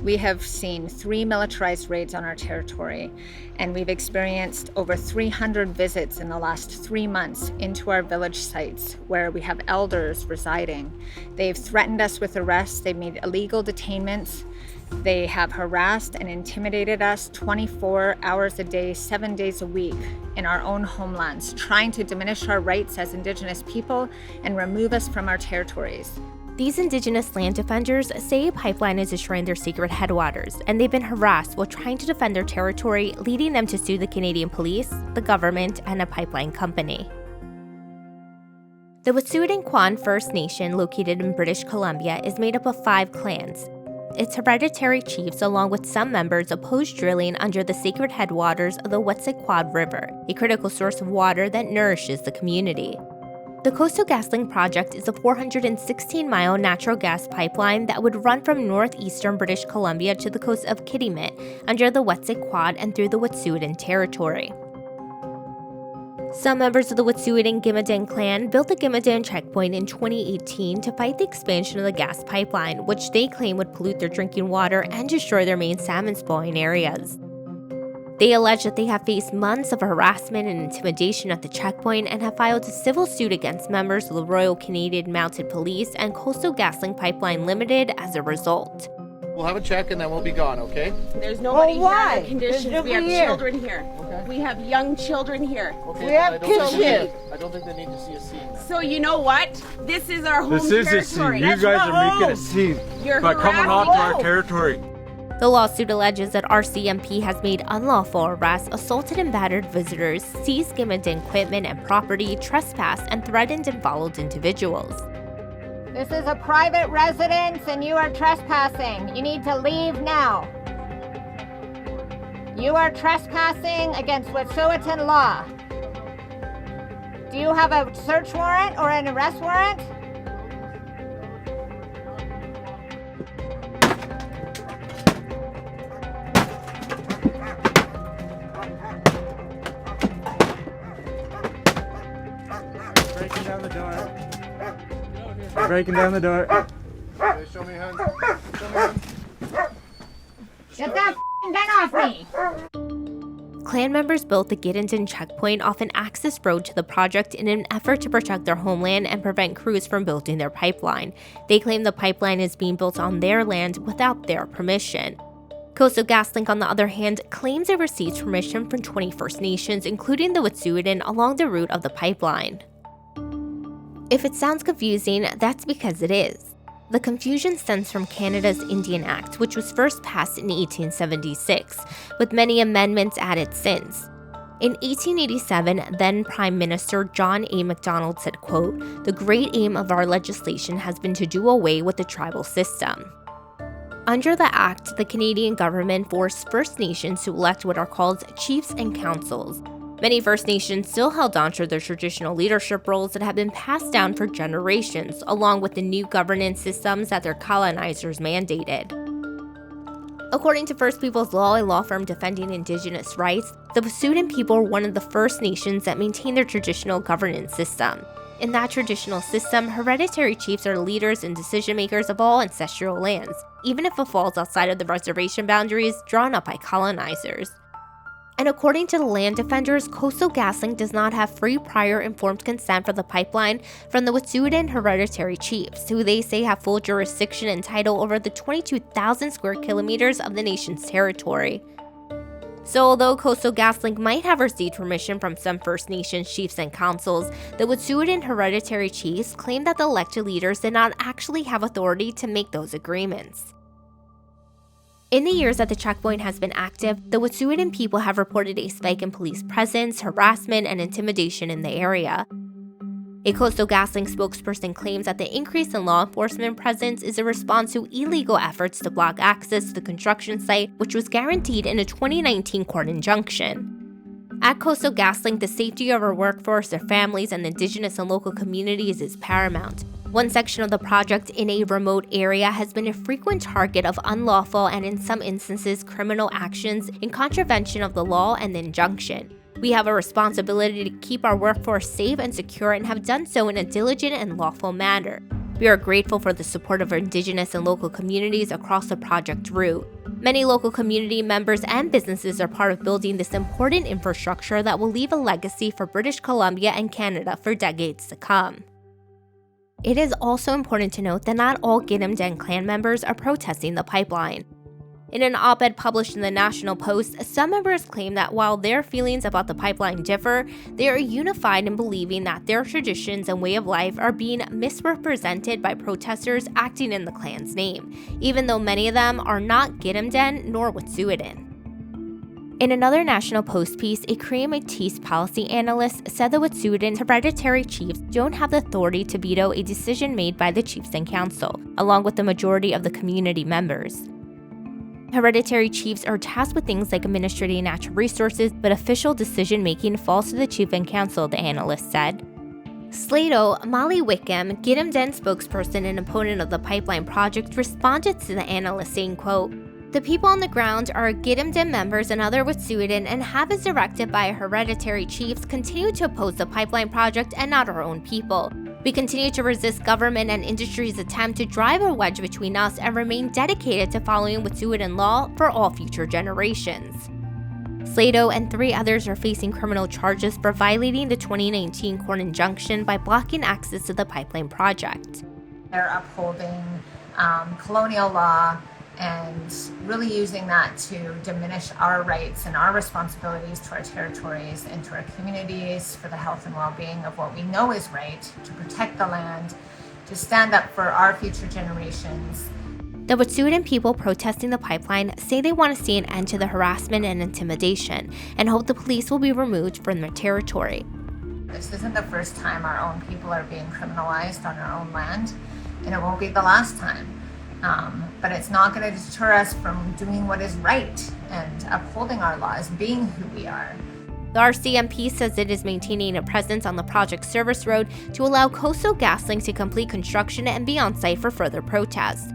We have seen 3 militarized raids on our territory, and we've experienced over 300 visits in the last 3 months into our village sites where we have elders residing. They've threatened us with arrests, they've made illegal detainments, they have harassed and intimidated us 24 hours a day, 7 days a week in our own homelands, trying to diminish our rights as Indigenous people and remove us from our territories. These Indigenous land defenders say a pipeline is destroying their sacred headwaters, and they've been harassed while trying to defend their territory, leading them to sue the Canadian police, the government, and a pipeline company. The Wedzin Kwa First Nation, located in British Columbia, is made up of 5 clans. Its hereditary chiefs, along with some members, oppose drilling under the sacred headwaters of the Wedzin Kwa River, a critical source of water that nourishes the community. The Coastal GasLink project is a 416-mile natural gas pipeline that would run from northeastern British Columbia to the coast of Gidimt'en under the Wedzin Kwa and through the Wet'suwet'en territory. Some members of the Wet'suwet'en Gidimt'en clan built the Gidimt'en checkpoint in 2018 to fight the expansion of the gas pipeline, which they claim would pollute their drinking water and destroy their main salmon spawning areas. They allege that they have faced months of harassment and intimidation at the checkpoint and have filed a civil suit against members of the Royal Canadian Mounted Police and Coastal GasLink Pipeline Limited as a result. We'll have a check and then we'll be gone, okay? There's nobody here in the conditions. There's We have nobody here. children here. Okay. We have young children here. Okay, We have I don't kids think- here. I don't think they need to see a scene. So you know what? This is our home This is a scene. territory. You guys are making home. a scene You're by coming harassing- onto our territory. The lawsuit alleges that RCMP has made unlawful arrests, assaulted and battered visitors, seized Gidimt'en equipment and property, trespassed, and threatened and followed individuals. This is a private residence and you are trespassing. You need to leave now. You are trespassing against Wet'suwet'en law. Do you have a search warrant or an arrest warrant? Breaking down the door. Breaking down the door. Okay, show me your hands. Show me your hands. Get that gun off me! Clan members built the Gidimt'en checkpoint off an access road to the project in an effort to protect their homeland and prevent crews from building their pipeline. They claim the pipeline is being built on their land without their permission. Coastal GasLink, on the other hand, claims it received permission from 20 First Nations, including the Wet'suwet'en, along the route of the pipeline. If it sounds confusing, that's because it is. The confusion stems from Canada's Indian Act, which was first passed in 1876, with many amendments added since. In 1887, then Prime Minister John A. Macdonald said, quote, "The great aim of our legislation has been to do away with the tribal system." Under the Act, the Canadian government forced First Nations to elect what are called chiefs and councils. Many First Nations still held on to their traditional leadership roles that had been passed down for generations, along with the new governance systems that their colonizers mandated. According to First Peoples Law, a law firm defending Indigenous rights, the Wet'suwet'en people were one of the first nations that maintained their traditional governance system. In that traditional system, hereditary chiefs are leaders and decision makers of all ancestral lands, even if it falls outside of the reservation boundaries drawn up by colonizers. And according to the land defenders, Coastal GasLink does not have free prior informed consent for the pipeline from the Wet'suwet'en hereditary chiefs, who they say have full jurisdiction and title over the 22,000 square kilometers of the nation's territory. So although Coastal GasLink might have received permission from some First Nations chiefs and councils, the Wet'suwet'en hereditary chiefs claim that the elected leaders did not actually have authority to make those agreements. In the years that the checkpoint has been active, the Wet'suwet'en people have reported a spike in police presence, harassment, and intimidation in the area. A Coastal GasLink spokesperson claims that the increase in law enforcement presence is a response to illegal efforts to block access to the construction site, which was guaranteed in a 2019 court injunction. At Coastal GasLink, the safety of our workforce, their families, and Indigenous and local communities is paramount. One section of the project in a remote area has been a frequent target of unlawful and, in some instances, criminal actions in contravention of the law and the injunction. We have a responsibility to keep our workforce safe and secure and have done so in a diligent and lawful manner. We are grateful for the support of our Indigenous and local communities across the project route. Many local community members and businesses are part of building this important infrastructure that will leave a legacy for British Columbia and Canada for decades to come. It is also important to note that not all Gidimt'en clan members are protesting the pipeline. In an op-ed published in the National Post, some members claim that while their feelings about the pipeline differ, they are unified in believing that their traditions and way of life are being misrepresented by protesters acting in the clan's name, even though many of them are not Gidimt'en nor Wet'suwet'en. In another National Post piece, a Cree Métis policy analyst said the Wet'suwet'en hereditary chiefs don't have the authority to veto a decision made by the Chiefs and Council, along with the majority of the community members. Hereditary chiefs are tasked with things like administrating natural resources, but official decision-making falls to the Chief and Council, the analyst said. Slato Mali Wickham, Gidimt'en spokesperson and opponent of the pipeline project, responded to the analyst saying, quote, "The people on the ground are Gidimt'en members and other Wet'suwet'en and have, as directed by hereditary chiefs, continue to oppose the pipeline project and not our own people. We continue to resist government and industry's attempt to drive a wedge between us and remain dedicated to following Wet'suwet'en law for all future generations." Slato and 3 others are facing criminal charges for violating the 2019 court injunction by blocking access to the pipeline project. They're upholding colonial law and really using that to diminish our rights and our responsibilities to our territories and to our communities for the health and well-being of what we know is right, to protect the land, to stand up for our future generations. The Wet'suwet'en people protesting the pipeline say they want to see an end to the harassment and intimidation and hope the police will be removed from their territory. This isn't the first time our own people are being criminalized on our own land, and it won't be the last time. But it's not going to deter us from doing what is right and upholding our laws, being who we are. The RCMP says it is maintaining a presence on the project service road to allow Coastal GasLink to complete construction and be on site for further protests.